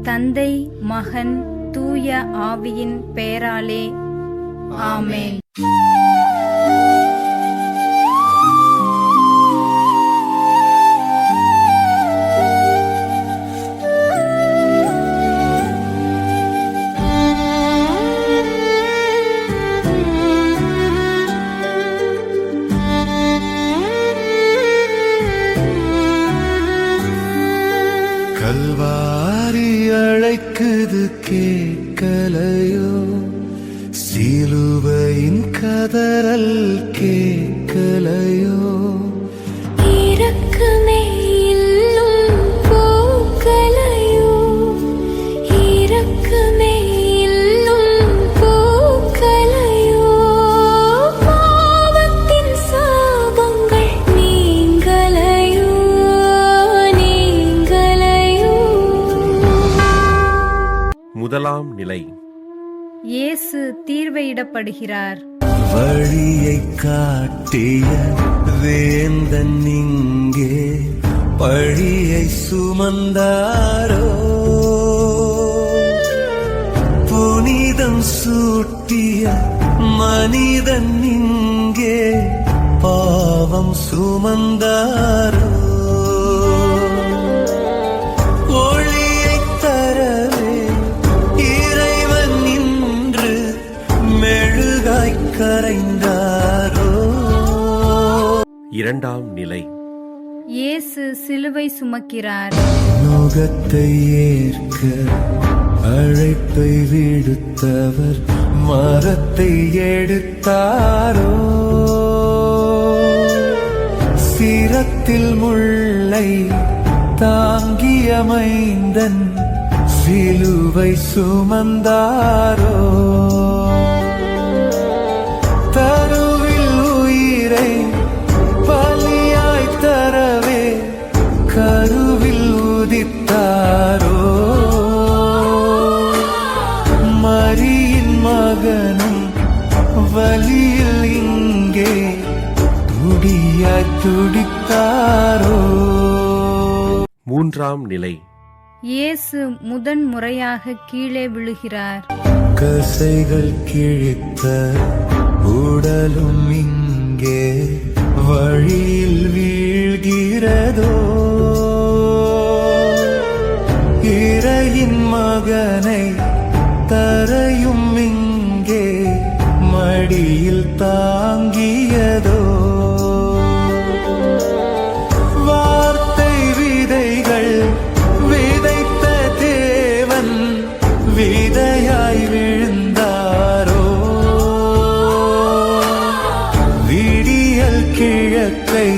தந்தை, மகன், தூய ஆவியின் பெயராலே ஆமென். கல்வாரி அழைக்குது கேட்கலையோ, சிலுவையின் கதறல் கேட்கலையோ, இரக்கமே இல்லும் போக்கலையோ, இரக்கமே இல்லும் போக்கலையோ, பாவத்தின் சாபங்கள் நீங்கலையோ, நீங்கலையோ. முதலாம் நிலை. இயேசு தீர்வையிடப்படுகிறார். வழியை காட்டிய வேந்தன் இங்கே பழியை சுமந்தாரோ, புனிதம் சூட்டிய மனிதன் இங்கே பாவம் சுமந்தாரோ, ஒளியைத் தரவே இறைவன் நின்று மெழுகாய்க் கரைந்தாரோ. இரண்டாம் நிலை. இயேசு சிலுவை சுமக்கிறார். நுகத்தை ஏற்க அழைப்பை விடுத்தவர் மரத்தை எடுத்தாரோ, சிரத்தில் முள்ளை தாங்கிய மைந்தன் சிலுவை சுமந்தாரோ, தருவில் உயிரை பலியாய் தரவே கருவில் உதித்தாரோ, மரியின் மகனும் வலியில் இங்கே துடியாய் துடித்தாரோ. மூன்றாம் நிலை. இயேசு முதன் முறையாக கீழே விழுகிறார். கசைகள் கிழித்த உடலும் இங்கே வழியில் வீழ்கிறதோ, இறையின் மகனை தரையும் இங்கே மடியில் தாங்கியதோ, வார்த்தை விதைகள் விதைத்த தேவன் விதையாய் விழுந்தாரோ, விடியல் கிழக்கை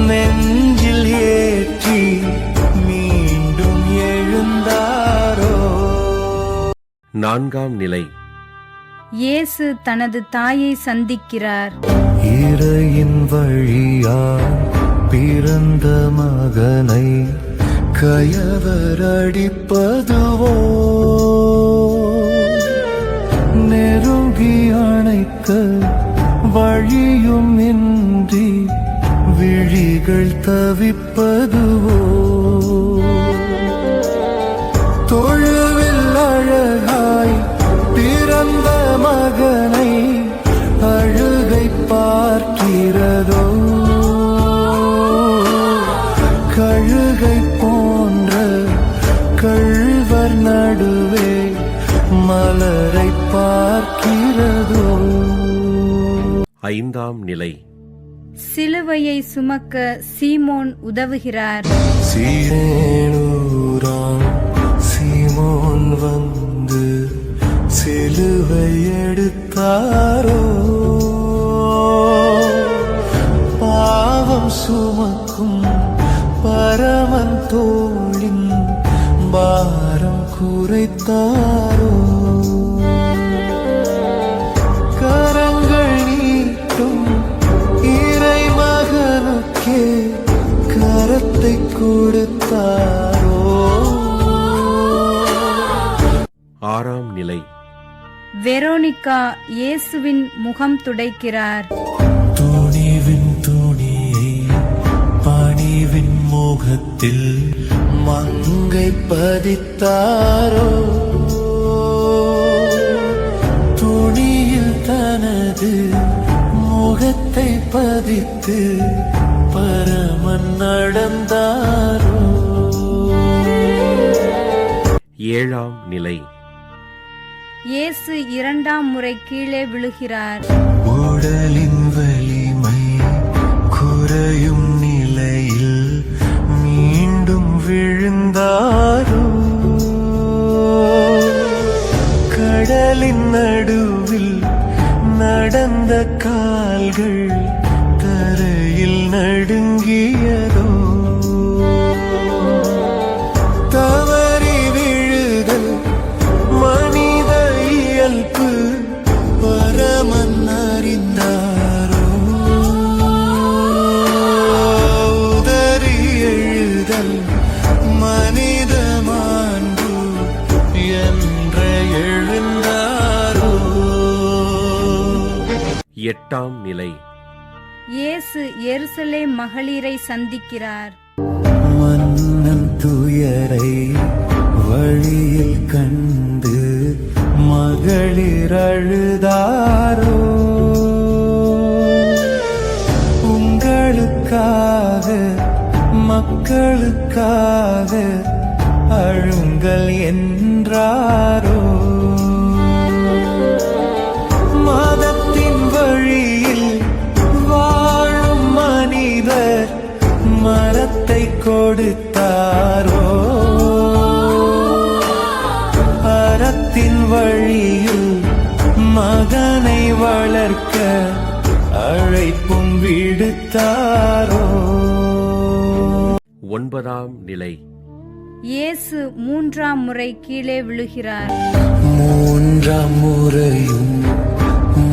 நெஞ்சில் ஏற்றி மீண்டும் எழுந்தாரோ. நான்காம் நிலை. இயேசு தனது தாயை சந்திக்கிறார். இறையின் வழியால் பிறந்த மகனை கயவர் அடிப்பதுவோ, நெருங்கி அணைக்க வழியும் இன்றி விழிகள் தவிப்பதுவோ, தொழுவில் அழகாய் பிறந்த மகனை அழுகை பார்க்கிறதோ, கழுகை போன்ற கள்வர் நடுவே மலரை பார்க்கிறதோ. ஐந்தாம் நிலை. சிலுவையை சுமக்க சீமோன் உதவுகிறார். சீரேனூரான் சீமோன் வந்து சிலுவை எடுத்தாரோ, பாவம் சுமக்கும் பரமன் தோளின் பாரம் குறைத்தாரோ, கரங்கள் நீட்டும் இறை மகனுக்கே கரத்தை கொடுத்தாரோ. ஆறாம் நிலை. வெரோனிகா இயேசுவின் முகம் துடைக்கிறார். துணிவின் துணியை பணிவு மகிழ்வின் முகத்தில் மங்கை பதித்தாரோ துணியில் தனது முகத்தை பதித்து பரமன் நடந்தாரோ. ஏழாம் நிலை. இயேசு இரண்டாம் முறை கீழே விழுகிறார். உடலின் வலிமை குறையும் நிலையில் மீண்டும் விழுந்தாரோ கடலின் நடுவில் நடந்த கால்கள் தரையில் நடுங்கியதோ தவறி விழுதல் மனித இயல்பு பரமன் அறிந்தாரோ உதறி எழுதல் மனித மாண்பு என்ற எழுந்தாரோ. எட்டாம் நிலை. இயேசு எருசலேம் மகளிரை சந்திக்கிறார். மன்னன் துயரை வழியில் கண்டு மகளிர் அழுதாரோ உங்களுக்காக மக்களுக்காக அழுங்கள் என்றாரோ மதத்தின் வழியில் வாழும் மனிதர் மரத்தை கொடுத்தாரோ அறத்தின் வழியில் மகனை வளர்க்க அழைப்பும் விடுத்தாரோ. ஒன்பதாம் நிலை. இயேசு மூன்றாம் முறை கீழே விழுகிறார். மூன்றாம் முறையும்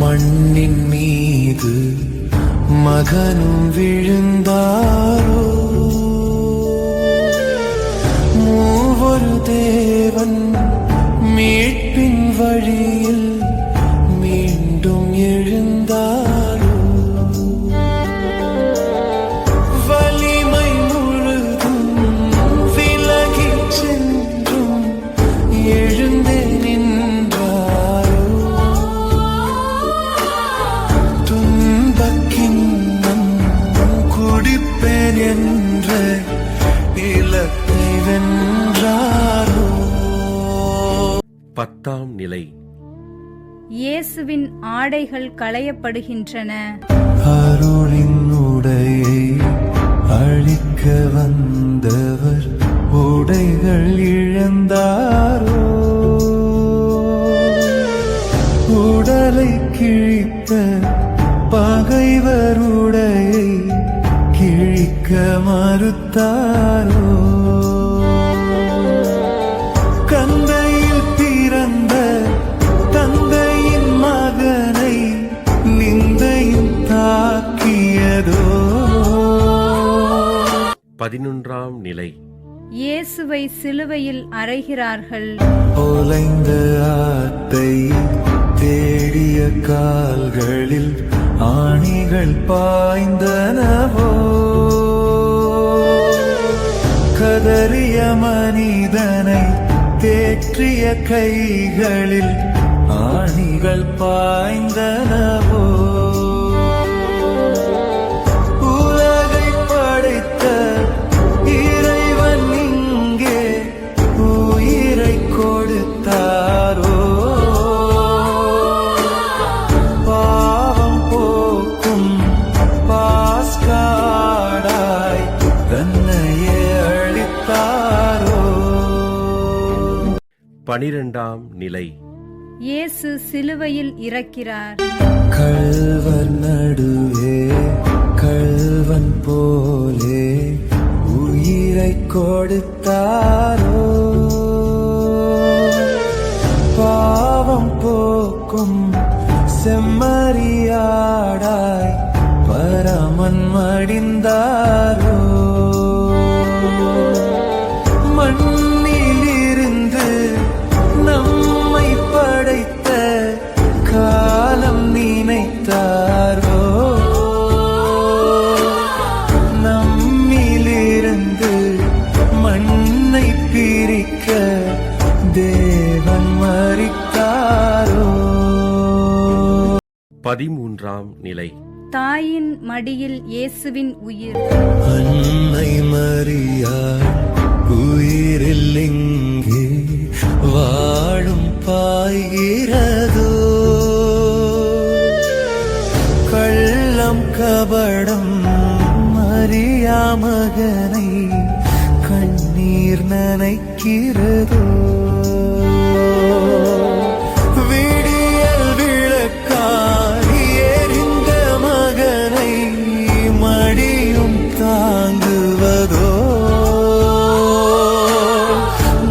மண்ணின் மீது மகனும் விழுந்தாரோ மூவொரு தேவன் மீட்பின் வழியில் மீண்டும் எழுந்தாரோ வலிமை முழுதும் விலகிச் சென்றும் எழுந்தே நின்றாரோ துன்பக்கிண்ணம் குடிப்பேன் என்ற இலக்கை வென்றாரோ. பத்தாம் நிலை. இயேசுவின் ஆடைகள் களையப்படுகின்றன. அருளின் உடையை அழிக்க வந்தவர் உடைகள் இழந்தாரோ உடலை கிழித்த பகைவர் உடையை கிழிக்க மறுத்தாரோ கந்தையில் பிறந்த தந்தையின் மகனை நிந்தையும் தாக்கியதோ. 11ஆம் நிலை. இயேசுவை சிலுவையில் அறைகிறார்கள். ஓலைந்த ஆத்தை தேடிய கால்களில் ஆணிகள் பாய்ந்தனவோ கதறிய மனிதனை தேற்றிய கைகளில் ஆணிகள் பாய்ந்தனவோ உலகை படைத்த இறைவன் இங்கே உயிரை கொடுத்தாரோ பாவம் போக்கும் பாஸ்காடாய் தன்னையே அளித்தாரோ. 12ஆம் நிலை. இயேசு சிலுவையில் இறக்கிறார். கள்வர் நடுவே கள்வன் போலே உயிரை கொடுத்தாரோ பாவம் போக்கும் செம்மறியாடாய் பரமன் மடிந்தாரோ மண்ணிலிருந்து நம்மை படைத்த காலம் நினைத்தாரோ நம்மிலே 13ஆம் நிலை. தாயின் மடியில் இயேசுவின் உயிர். அன்னை மரியாள் உயிரில் இங்கே வாழும் பாய்கிறதோ, கள்ளம் கபடம் மரியா மகனை கண்ணீர் நனைக்கிறதோ, விடியல் விளக்காய் எரிந்த மகனை மடியும் தாங்குவதோ,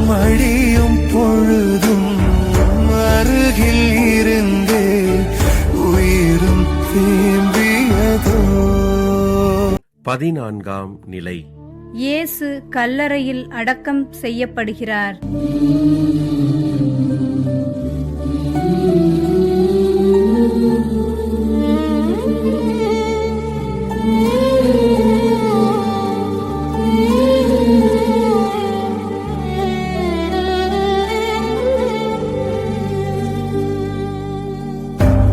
மடியும் பொழுதும் அருகில் இருந்தே உயிரும் தேம்பியதோ. 14ஆம் நிலை. இயேசு கல்லறையில் அடக்கம் செய்யப்படுகிறார்.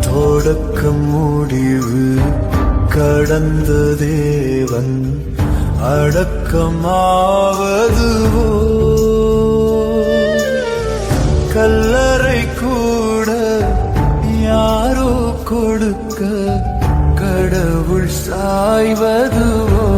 தொடக்கம் முடிவு கடந்த தேவன் அடக்கமாவதுவோ, கல்லறை கூட யாரோ கொடுக்க கடவுள் சாய்வதுவோ.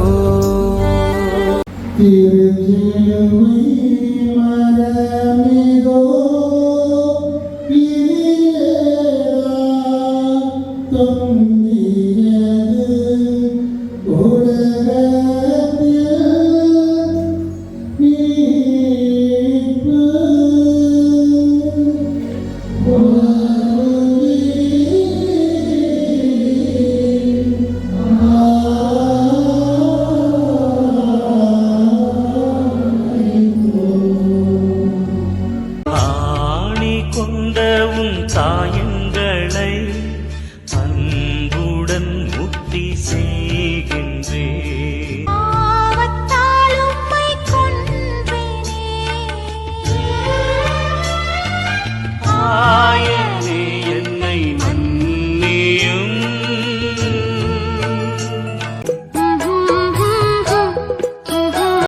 கொண்ட உன் சாயங்களை அன்புடன் முக்தி